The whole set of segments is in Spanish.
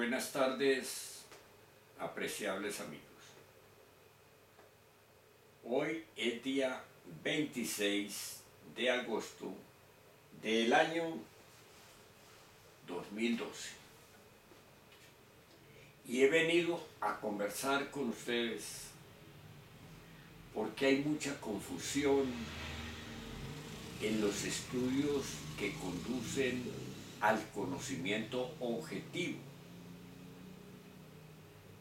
Buenas tardes, apreciables amigos. Hoy es día 26 de agosto del año 2012 y he venido a conversar con ustedes porque hay mucha confusión en los estudios que conducen al conocimiento objetivo,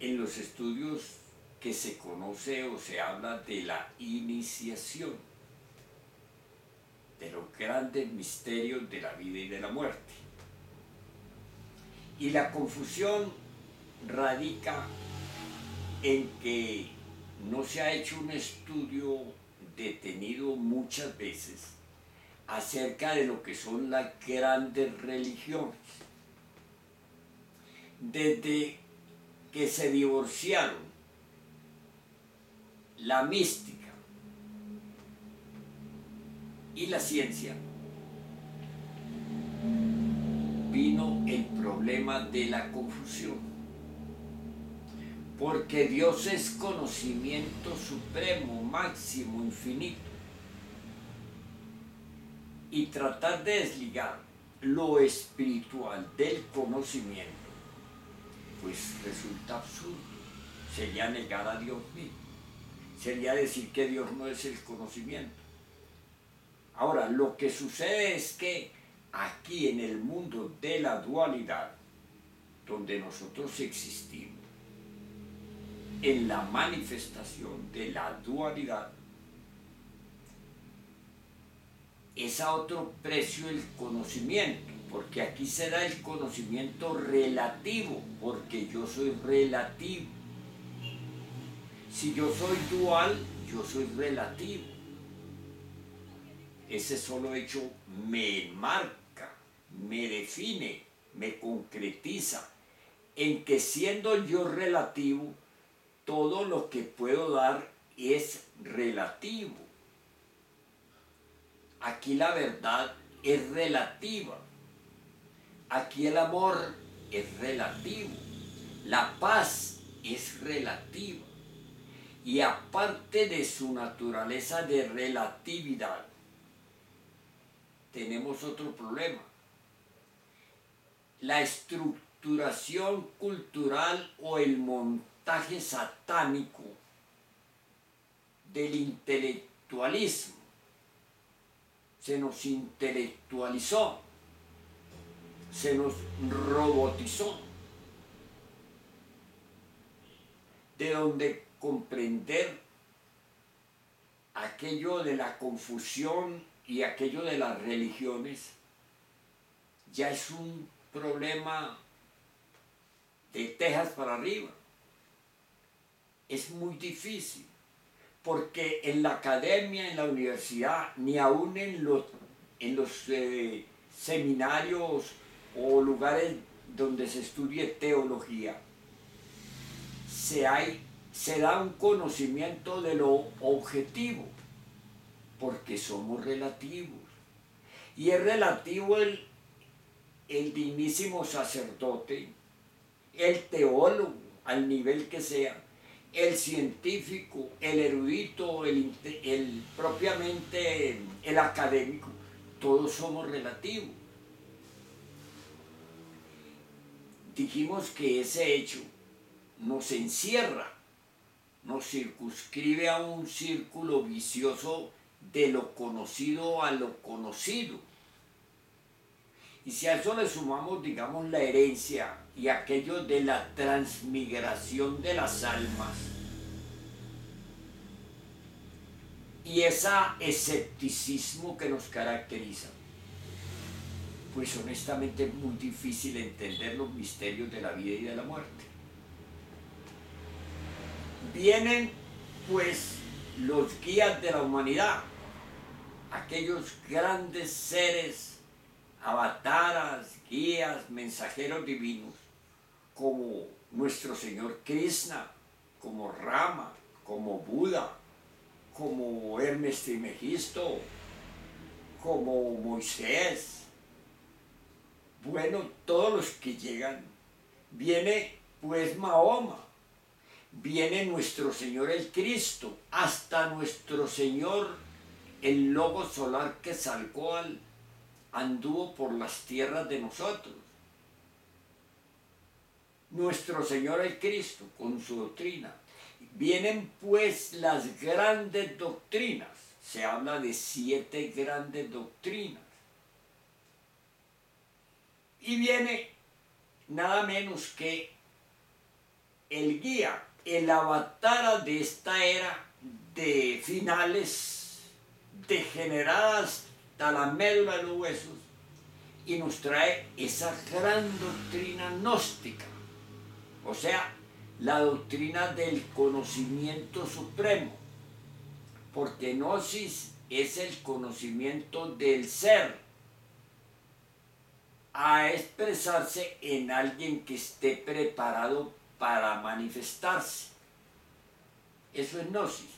en los estudios que se conoce o se habla de la iniciación, de los grandes misterios de la vida y de la muerte. Y la confusión radica en que no se ha hecho un estudio detenido muchas veces acerca de lo que son las grandes religiones. Desde que se divorciaron la mística y la ciencia, vino el problema de la confusión, porque Dios es conocimiento supremo, máximo, infinito, y tratar de desligar lo espiritual del conocimiento pues resulta absurdo. Sería negar a Dios mismo, sería decir que Dios no es el conocimiento. Ahora, lo que sucede es que aquí en el mundo de la dualidad, donde nosotros existimos, en la manifestación de la dualidad, es a otro precio el conocimiento, porque aquí se da el conocimiento relativo, porque yo soy relativo. Si yo soy dual, yo soy relativo. Ese solo hecho me marca, me define, me concretiza, en que siendo yo relativo, todo lo que puedo dar es relativo. Aquí la verdad es relativa. Aquí el amor es relativo. La paz es relativa. Y aparte de su naturaleza de relatividad, tenemos otro problema. La estructuración cultural o el montaje satánico del intelectualismo se nos intelectualizó, se nos robotizó, de donde comprender aquello de la confusión y aquello de las religiones ya es un problema de tejas para arriba. Es muy difícil, porque en la academia, en la universidad, ni aún en los seminarios o lugares donde se estudie teología, se da un conocimiento de lo objetivo, porque somos relativos. Y es relativo el dignísimo sacerdote, el teólogo, al nivel que sea, el científico, el erudito, propiamente el académico, todos somos relativos. Dijimos que ese hecho nos encierra, nos circunscribe a un círculo vicioso de lo conocido a lo conocido. Y si a eso le sumamos, digamos, la herencia y aquello de la transmigración de las almas, y ese escepticismo que nos caracteriza, pues honestamente es muy difícil entender los misterios de la vida y de la muerte. Vienen pues los guías de la humanidad, aquellos grandes seres, avataras, guías, mensajeros divinos, como nuestro Señor Krishna, como Rama, como Buda, como Hermes Trismegisto, como Moisés. Bueno, todos los que llegan viene pues Mahoma, viene nuestro Señor el Cristo, hasta nuestro Señor el lobo solar que anduvo por las tierras de nosotros. Nuestro Señor el Cristo con su doctrina. Vienen pues las grandes doctrinas. Se habla de 7 grandes doctrinas. Y viene nada menos que el guía, el avatar de esta era de finales degeneradas hasta la médula de los huesos, y nos trae esa gran doctrina gnóstica, o sea, la doctrina del conocimiento supremo, porque gnosis es el conocimiento del ser, a expresarse en alguien que esté preparado para manifestarse. Eso es gnosis.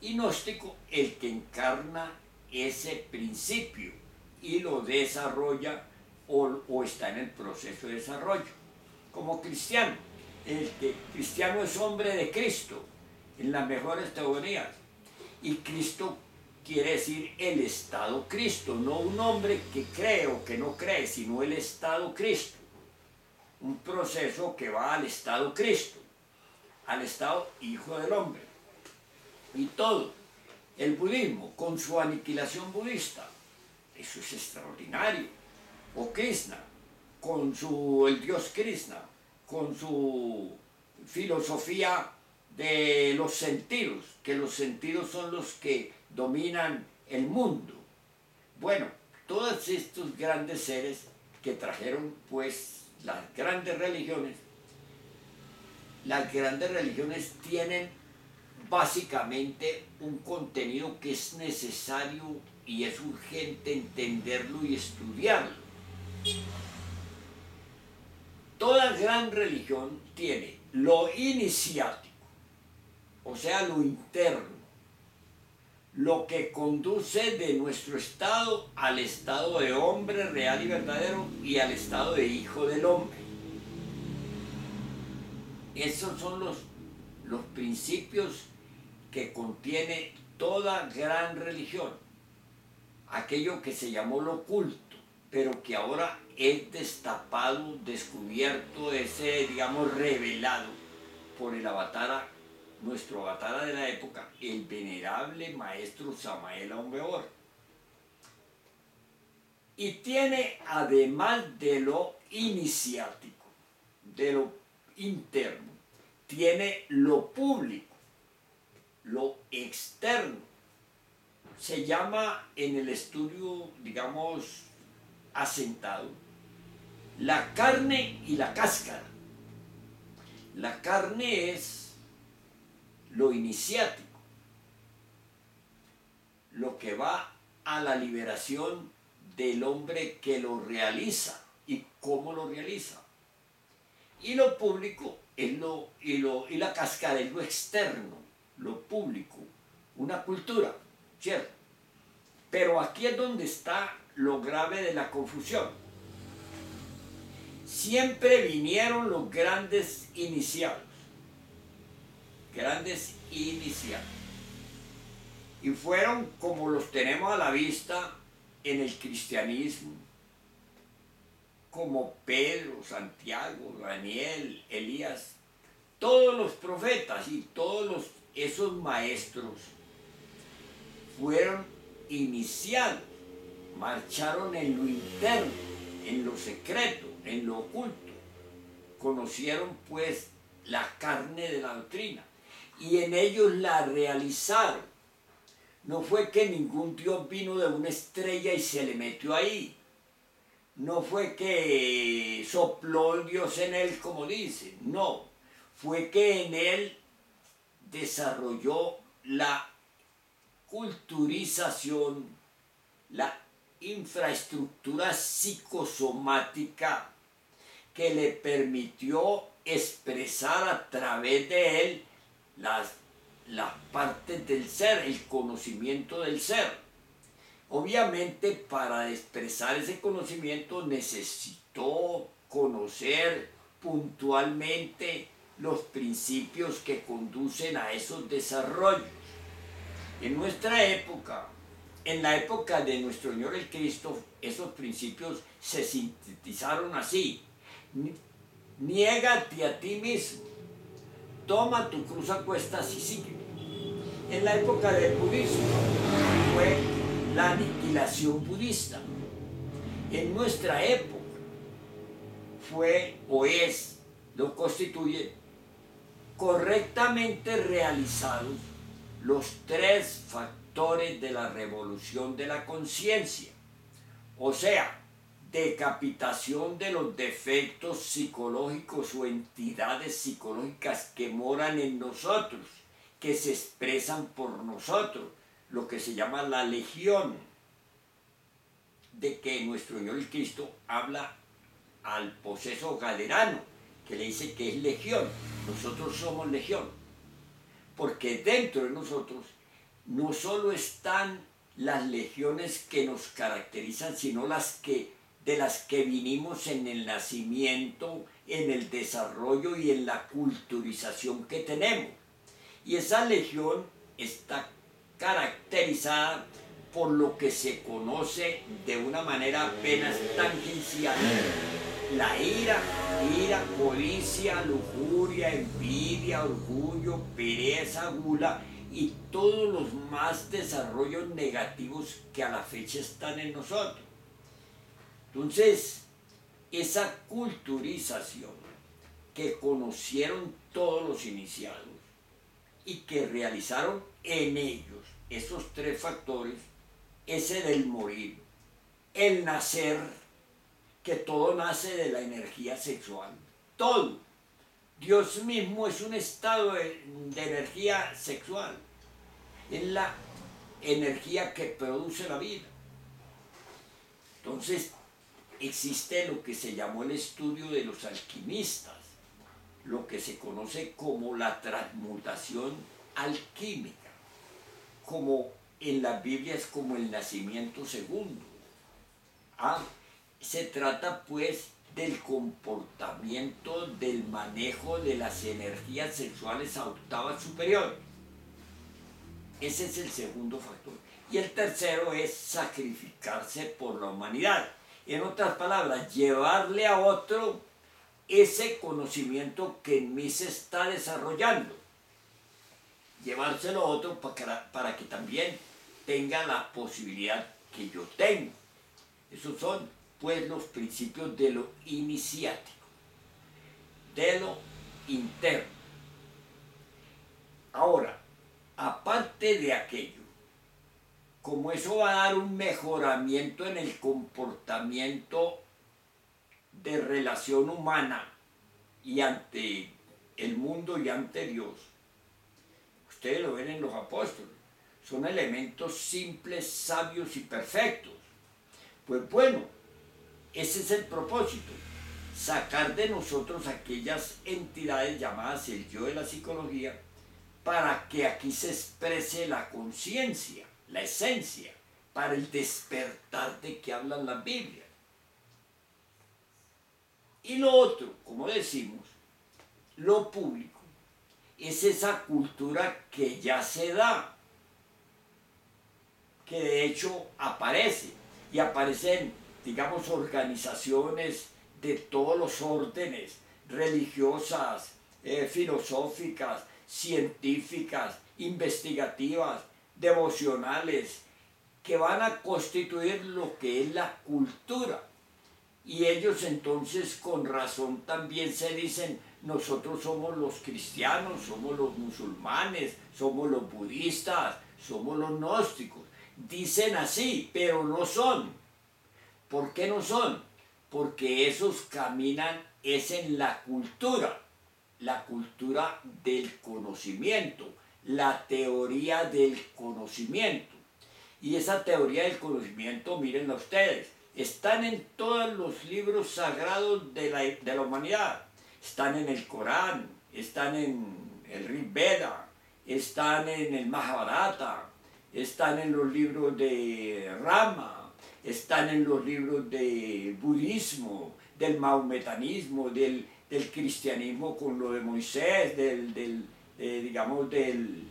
Y gnóstico, el que encarna ese principio y lo desarrolla o está en el proceso de desarrollo. Como cristiano, el que cristiano es hombre de Cristo, en las mejores teorías. Y Cristo quiere decir el estado Cristo, no un hombre que cree o que no cree, sino el estado Cristo. Un proceso que va al estado Cristo, al estado Hijo del Hombre. Y todo, el budismo con su aniquilación budista, eso es extraordinario. O Krishna, con el dios Krishna, con su filosofía de los sentidos, que los sentidos son los que dominan el mundo. Bueno, todos estos grandes seres que trajeron pues las grandes religiones tienen básicamente un contenido que es necesario y es urgente entenderlo y estudiarlo. Toda gran religión tiene lo iniciático, o sea, lo interno, lo que conduce de nuestro estado al estado de hombre real y verdadero y al estado de hijo del hombre. Esos son los principios que contiene toda gran religión, aquello que se llamó lo oculto, pero que ahora es destapado, descubierto, digamos, revelado por el avatar, nuestro avatar de la época, el venerable maestro Samael Aun Weor. Y tiene, además de lo iniciático, de lo interno, tiene lo público, lo externo. Se llama en el estudio, digamos, asentado, la carne y la cáscara. La carne es lo iniciático, lo que va a la liberación del hombre que lo realiza y cómo lo realiza. Y lo público es y la cáscara es lo externo, lo público, una cultura, ¿cierto? Pero aquí es donde está lo grave de la confusión. Siempre vinieron los grandes iniciados, y fueron como los tenemos a la vista en el cristianismo, como Pedro, Santiago, Daniel, Elías, todos los profetas y todos esos maestros fueron iniciados, marcharon en lo interno, en lo secreto, en lo oculto, conocieron pues la carne de la doctrina y en ellos la realizaron. No fue que ningún dios vino de una estrella y se le metió ahí. No fue que sopló el Dios en él, como dicen. No, fue que en él desarrolló la culturización, la infraestructura psicosomática que le permitió expresar a través de él las partes del ser, el conocimiento del ser. Obviamente, para expresar ese conocimiento necesitó conocer puntualmente los principios que conducen a esos desarrollos. En nuestra época, en la época de nuestro Señor el Cristo, esos principios se sintetizaron así: niégate a ti mismo, toma tu cruz a cuestas y sigue. En la época del budismo fue la aniquilación budista. En nuestra época fue o es, lo constituye, correctamente realizados los tres factores de la revolución de la conciencia, o sea, decapitación de los defectos psicológicos o entidades psicológicas que moran en nosotros, que se expresan por nosotros, lo que se llama la legión, de que nuestro Señor Cristo habla al poseso galerano, que le dice que es legión. Nosotros somos legión, porque dentro de nosotros no solo están las legiones que nos caracterizan, sino de las que vinimos en el nacimiento, en el desarrollo y en la culturización que tenemos. Y esa legión está caracterizada por lo que se conoce de una manera apenas tangencial: la ira, codicia, lujuria, envidia, orgullo, pereza, gula y todos los más desarrollos negativos que a la fecha están en nosotros. Entonces, esa culturización que conocieron todos los iniciados y que realizaron en ellos esos tres factores, ese del morir, el nacer, que todo nace de la energía sexual, todo. Dios mismo es un estado de energía sexual, es la energía que produce la vida. Entonces, existe lo que se llamó el estudio de los alquimistas, lo que se conoce como la transmutación alquímica, como en la Biblia es como el nacimiento segundo. Se trata pues del comportamiento, del manejo de las energías sexuales a octavas superiores. Ese es el segundo factor. Y el tercero es sacrificarse por la humanidad. En otras palabras, llevarle a otro ese conocimiento que en mí se está desarrollando. Llevárselo a otro para que también tenga la posibilidad que yo tengo. Esos son pues los principios de lo iniciático, de lo interno. Ahora, aparte de aquello, como eso va a dar un mejoramiento en el comportamiento de relación humana y ante el mundo y ante Dios, ustedes lo ven en los apóstoles, son elementos simples, sabios y perfectos. Pues bueno, ese es el propósito, sacar de nosotros aquellas entidades llamadas el yo de la psicología, para que aquí se exprese la conciencia, la esencia, para el despertar de que hablan las Biblias. Y lo otro, como decimos, lo público, es esa cultura que ya se da, que de hecho aparece, y aparecen, digamos, organizaciones de todos los órdenes, religiosas, filosóficas, científicas, investigativas, devocionales, que van a constituir lo que es la cultura. Y ellos entonces con razón también se dicen: nosotros somos los cristianos, somos los musulmanes, somos los budistas, somos los gnósticos. Dicen así, pero no son. ¿Por qué no son? Porque esos caminan es en la cultura del conocimiento, la teoría del conocimiento. Y esa teoría del conocimiento, mírenla ustedes, están en todos los libros sagrados de la humanidad. Están en el Corán, están en el Rig Veda, están en el Mahabharata, están en los libros de Rama, están en los libros de budismo, del mahometanismo, de del cristianismo con lo de Moisés, digamos, del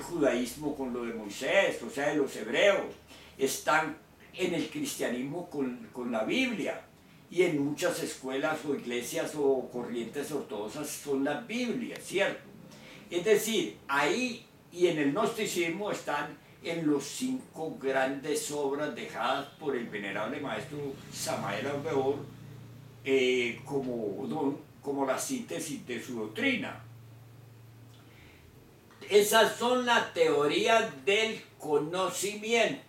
judaísmo con lo de Moisés, o sea, de los hebreos. Están en el cristianismo con la Biblia. Y en muchas escuelas o iglesias o corrientes ortodoxas son las Biblias, ¿cierto? Es decir, ahí y en el gnosticismo están en los 5 grandes obras dejadas por el venerable maestro Samael Aun Weor como la síntesis de su doctrina. Esas son la teoría del conocimiento.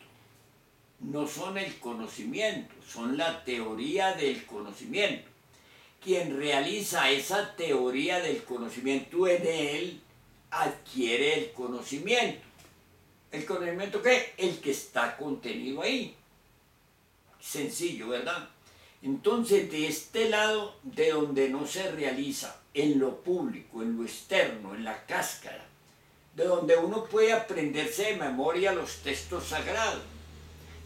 No son el conocimiento, son la teoría del conocimiento. Quien realiza esa teoría del conocimiento en él adquiere el conocimiento. ¿El conocimiento qué? El que está contenido ahí. Sencillo, ¿verdad? Entonces, de este lado, de donde no se realiza, en lo público, en lo externo, en la cáscara, de donde uno puede aprenderse de memoria los textos sagrados,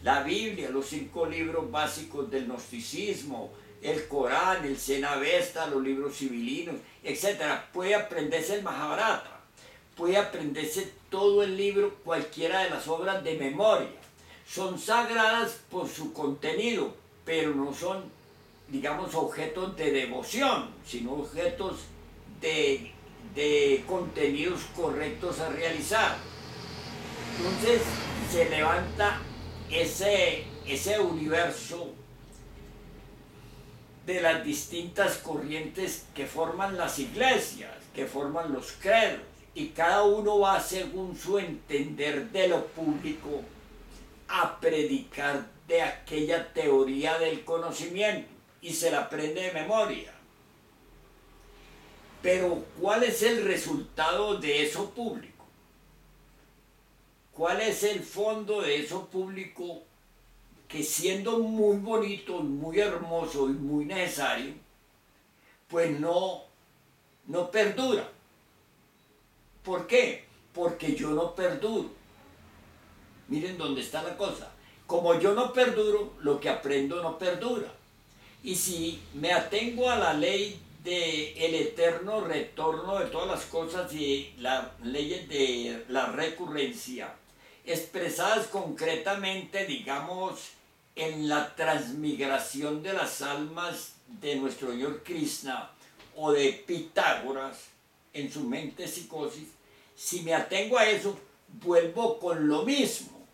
la Biblia, los 5 libros básicos del gnosticismo, el Corán, el Cenavesta, los libros civilinos, etc. Puede aprenderse el Mahabharata, puede aprenderse todo el libro, cualquiera de las obras de memoria. Son sagradas por su contenido, pero no son, digamos, objetos de devoción, sino objetos de contenidos correctos a realizar. Entonces se levanta ese universo de las distintas corrientes que forman las iglesias, que forman los credos, y cada uno va según su entender de lo público a predicar de aquella teoría del conocimiento y se la aprende de memoria. Pero ¿cuál es el resultado de eso público? ¿Cuál es el fondo de eso público que, siendo muy bonito, muy hermoso y muy necesario, pues no perdura? ¿Por qué? Porque yo no perduro. Miren dónde está la cosa. Como yo no perduro, lo que aprendo no perdura. Y si me atengo a la ley del eterno retorno de todas las cosas y las leyes de la recurrencia, expresadas concretamente, digamos, en la transmigración de las almas de nuestro Señor Krishna o de Pitágoras en su mente psicosis, si me atengo a eso, vuelvo con lo mismo.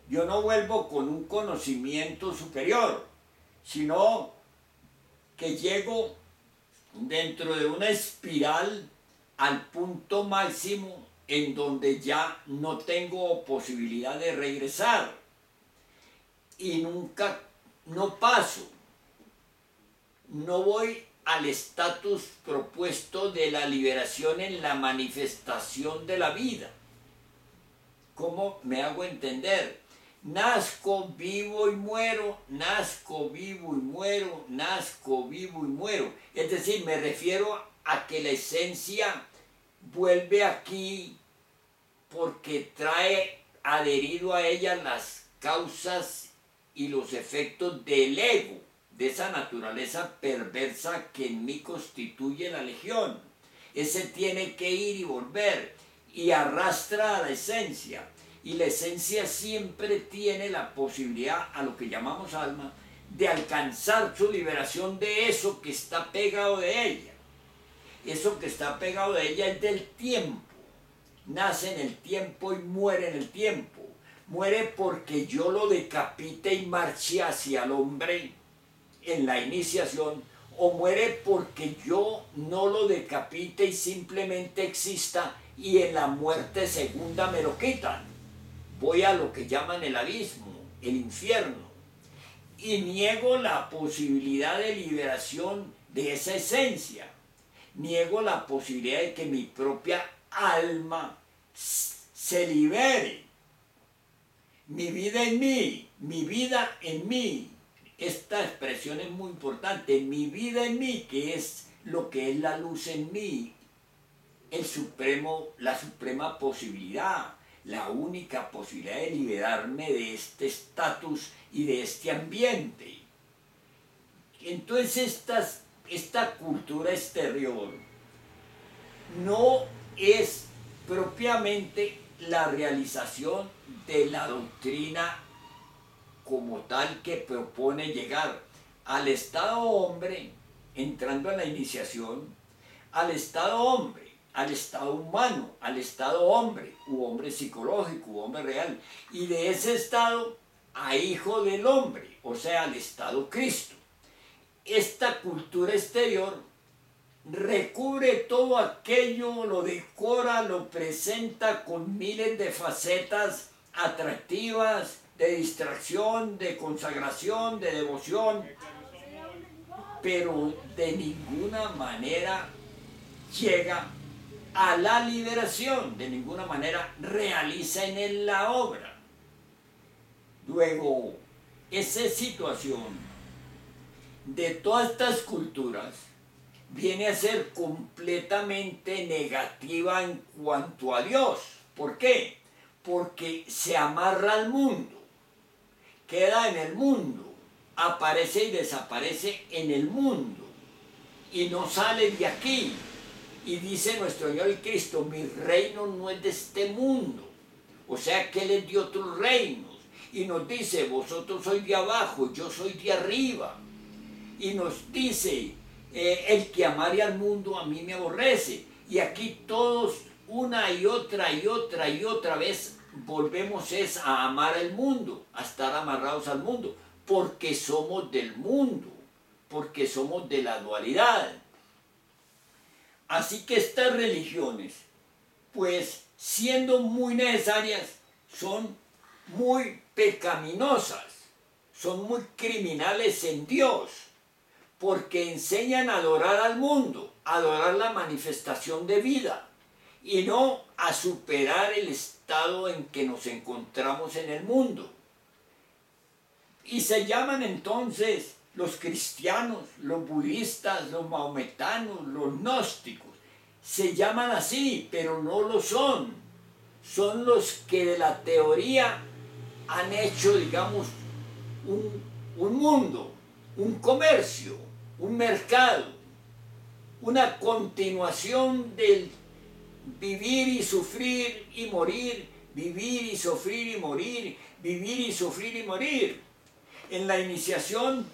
Yo no vuelvo con un conocimiento superior, sino que llego dentro de una espiral al punto máximo en donde ya no tengo posibilidad de regresar y nunca, no paso, no voy al estatus propuesto de la liberación en la manifestación de la vida. ¿Cómo me hago entender? Nazco, vivo y muero, nazco, vivo y muero, nazco, vivo y muero. Es decir, me refiero a que la esencia vuelve aquí porque trae adherido a ella las causas y los efectos del ego, de esa naturaleza perversa que en mí constituye la legión. Ese tiene que ir y volver y arrastra a la esencia. Y la esencia siempre tiene la posibilidad, a lo que llamamos alma, de alcanzar su liberación de eso que está pegado de ella. Eso que está pegado de ella es del tiempo. Nace en el tiempo y muere en el tiempo. Muere porque yo lo decapite y marche hacia el hombre en la iniciación, o muere porque yo no lo decapite y simplemente exista y en la muerte segunda me lo quitan. Voy a lo que llaman el abismo, el infierno, y niego la posibilidad de liberación de esa esencia. Niego la posibilidad de que mi propia alma se libere. Mi vida en mí, mi vida en mí. Esta expresión es muy importante. Mi vida en mí, que es lo que es la luz en mí, la suprema posibilidad, la única posibilidad de liberarme de este estatus y de este ambiente. Entonces esta cultura exterior no es propiamente la realización de la doctrina como tal que propone llegar al estado hombre, entrando en la iniciación, al estado hombre, al estado humano, al estado hombre, u hombre psicológico, u hombre real, y de ese estado a hijo del hombre, o sea, al estado Cristo. Esta cultura exterior recubre todo aquello, lo decora, lo presenta con miles de facetas atractivas, de distracción, de consagración, de devoción, pero de ninguna manera llega a la liberación, de ninguna manera realiza en él la obra. Luego, esa situación de todas estas culturas viene a ser completamente negativa en cuanto a Dios. ¿Por qué? Porque se amarra al mundo, queda en el mundo, aparece y desaparece en el mundo y no sale de aquí. Y dice nuestro Señor y Cristo, mi reino no es de este mundo. O sea que Él es de otros reinos. Y nos dice, vosotros sois de abajo, yo soy de arriba. Y nos dice, el que amare al mundo a mí me aborrece. Y aquí todos una y otra y otra y otra vez volvemos es a amar al mundo, a estar amarrados al mundo, porque somos del mundo, porque somos de la dualidad. Así que estas religiones, pues siendo muy necesarias, son muy pecaminosas, son muy criminales en Dios, porque enseñan a adorar al mundo, a adorar la manifestación de vida, y no a superar el estado en que nos encontramos en el mundo. Y se llaman entonces los cristianos, los budistas, los mahometanos, los gnósticos. Se llaman así, pero no lo son. Son los que de la teoría han hecho, digamos, un mundo, un comercio, un mercado, una continuación del vivir y sufrir y morir, vivir y sufrir y morir, vivir y sufrir y morir. En la iniciación,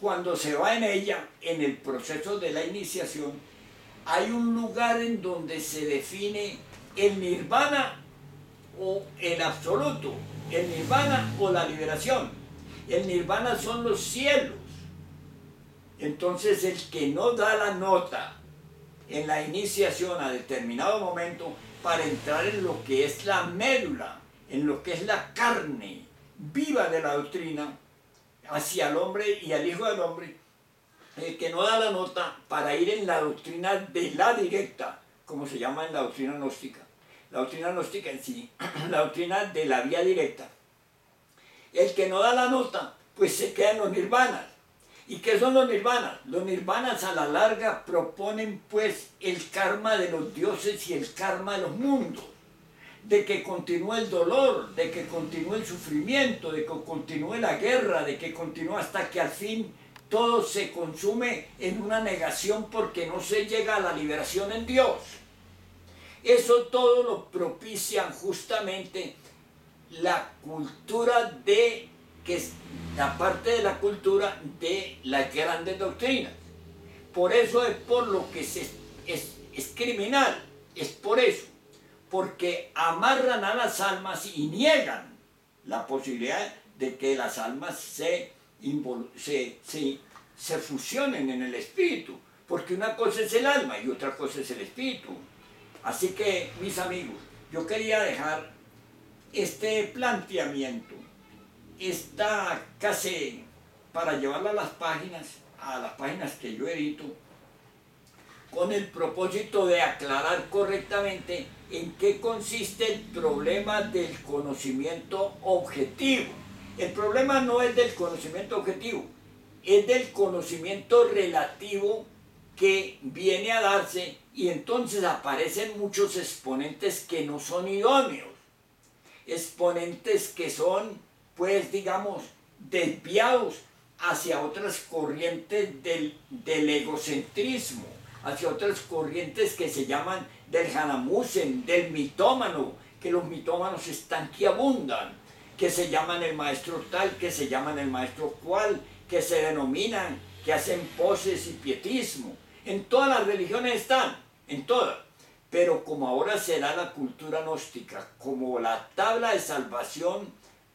cuando se va en ella, en el proceso de la iniciación, hay un lugar en donde se define el nirvana o el absoluto, el nirvana o la liberación. El nirvana son los cielos. Entonces el que no da la nota en la iniciación a determinado momento para entrar en lo que es la médula, en lo que es la carne viva de la doctrina, hacia el hombre y al Hijo del Hombre, el que no da la nota para ir en la doctrina de la directa, como se llama en la doctrina gnóstica. La doctrina gnóstica en sí, la doctrina de la vía directa. El que no da la nota, pues se queda en los nirvanas. ¿Y qué son los nirvanas? Los nirvanas a la larga proponen pues el karma de los dioses y el karma de los mundos. De que continúe el dolor, de que continúe el sufrimiento, de que continúe la guerra, de que continúe hasta que al fin todo se consume en una negación porque no se llega a la liberación en Dios. Eso todo lo propician justamente la cultura de, que es la parte de la cultura de las grandes doctrinas. Por eso es por lo que es criminal, es por eso. Porque amarran a las almas y niegan la posibilidad de que las almas se fusionen en el espíritu, porque una cosa es el alma y otra cosa es el espíritu. Así que, mis amigos, yo quería dejar este planteamiento, esta cassette, para llevarla a las páginas que yo edito, con el propósito de aclarar correctamente en qué consiste el problema del conocimiento objetivo. El problema no es del conocimiento objetivo, es del conocimiento relativo que viene a darse, y entonces aparecen muchos exponentes que no son idóneos, exponentes que son, pues digamos, desviados hacia otras corrientes del egocentrismo, hacia otras corrientes que se llaman del Hanamusen, del mitómano, que los mitómanos están que abundan, que se llaman el maestro tal, que se llaman el maestro cual, que se denominan, que hacen poses y pietismo. En todas las religiones están, en todas. Pero como ahora será la cultura gnóstica, como la tabla de salvación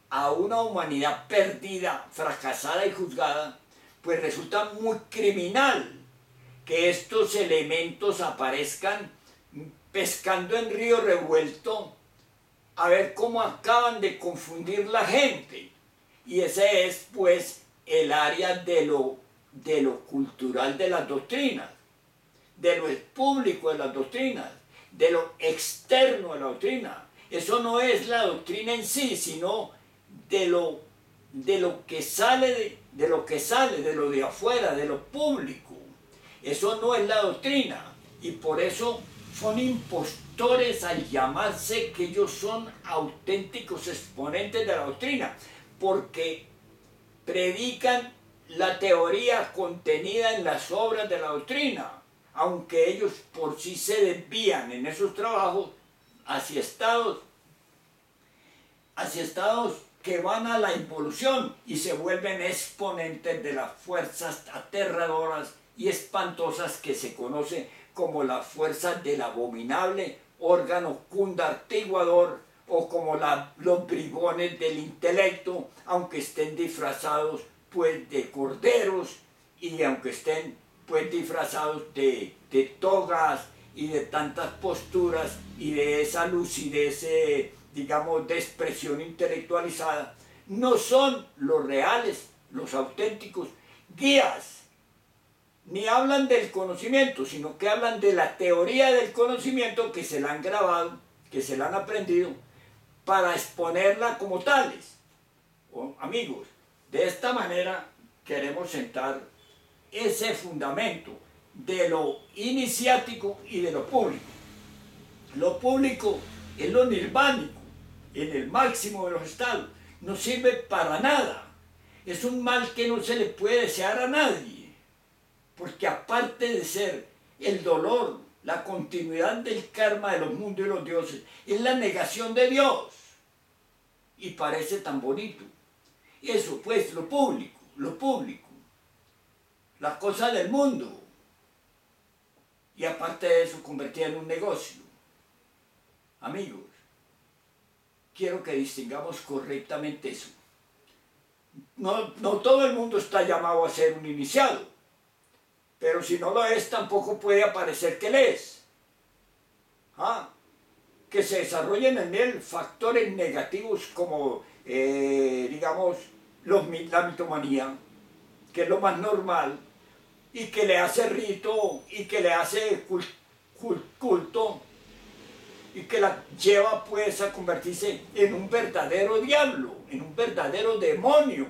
a una humanidad perdida, fracasada y juzgada, pues resulta muy criminal que estos elementos aparezcan pescando en río revuelto, a ver cómo acaban de confundir la gente. Y ese es pues el área de lo cultural de las doctrinas, de lo público de las doctrinas, de lo externo de la doctrina. Eso no es la doctrina en sí, sino de lo que sale, de lo de afuera, de lo público. Eso no es la doctrina, y por eso son impostores al llamarse que ellos son auténticos exponentes de la doctrina, porque predican la teoría contenida en las obras de la doctrina, aunque ellos por sí se desvían en esos trabajos hacia estados que van a la involución y se vuelven exponentes de las fuerzas aterradoras y espantosas que se conocen como las fuerzas del abominable órgano cundartiguador, o como los bribones del intelecto, aunque estén disfrazados pues de corderos, y aunque estén pues disfrazados de togas y de tantas posturas y de esa lucidez, digamos, de expresión intelectualizada, no son los reales, los auténticos guías, ni hablan del conocimiento, sino que hablan de la teoría del conocimiento que se la han grabado, que se la han aprendido, para exponerla como tales. Amigos, de esta manera queremos sentar ese fundamento de lo iniciático y de lo público. Lo público es lo nirvánico, en el máximo de los estados. No sirve para nada. Es un mal que no se le puede desear a nadie, porque aparte de ser el dolor, la continuidad del karma de los mundos y los dioses, es la negación de Dios. Y parece tan bonito. Eso pues, lo público, las cosas del mundo. Y aparte de eso, convertida en un negocio. Amigos, quiero que distingamos correctamente eso. No todo el mundo está llamado a ser un iniciado, pero si no lo es, tampoco puede aparecer que lo es. Que se desarrollen en él factores negativos como, digamos, la mitomanía, que es lo más normal, y que le hace rito, y que le hace culto, y que la lleva pues a convertirse en un verdadero diablo, en un verdadero demonio,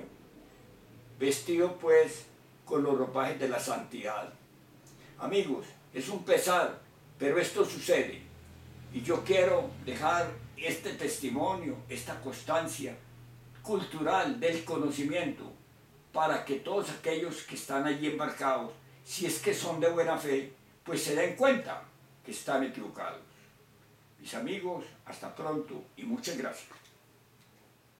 vestido pues con los ropajes de la santidad. Amigos, es un pesar, pero esto sucede. Y yo quiero dejar este testimonio, esta constancia cultural del conocimiento, para que todos aquellos que están allí embarcados, si es que son de buena fe, pues se den cuenta que están equivocados. Mis amigos, hasta pronto y muchas gracias.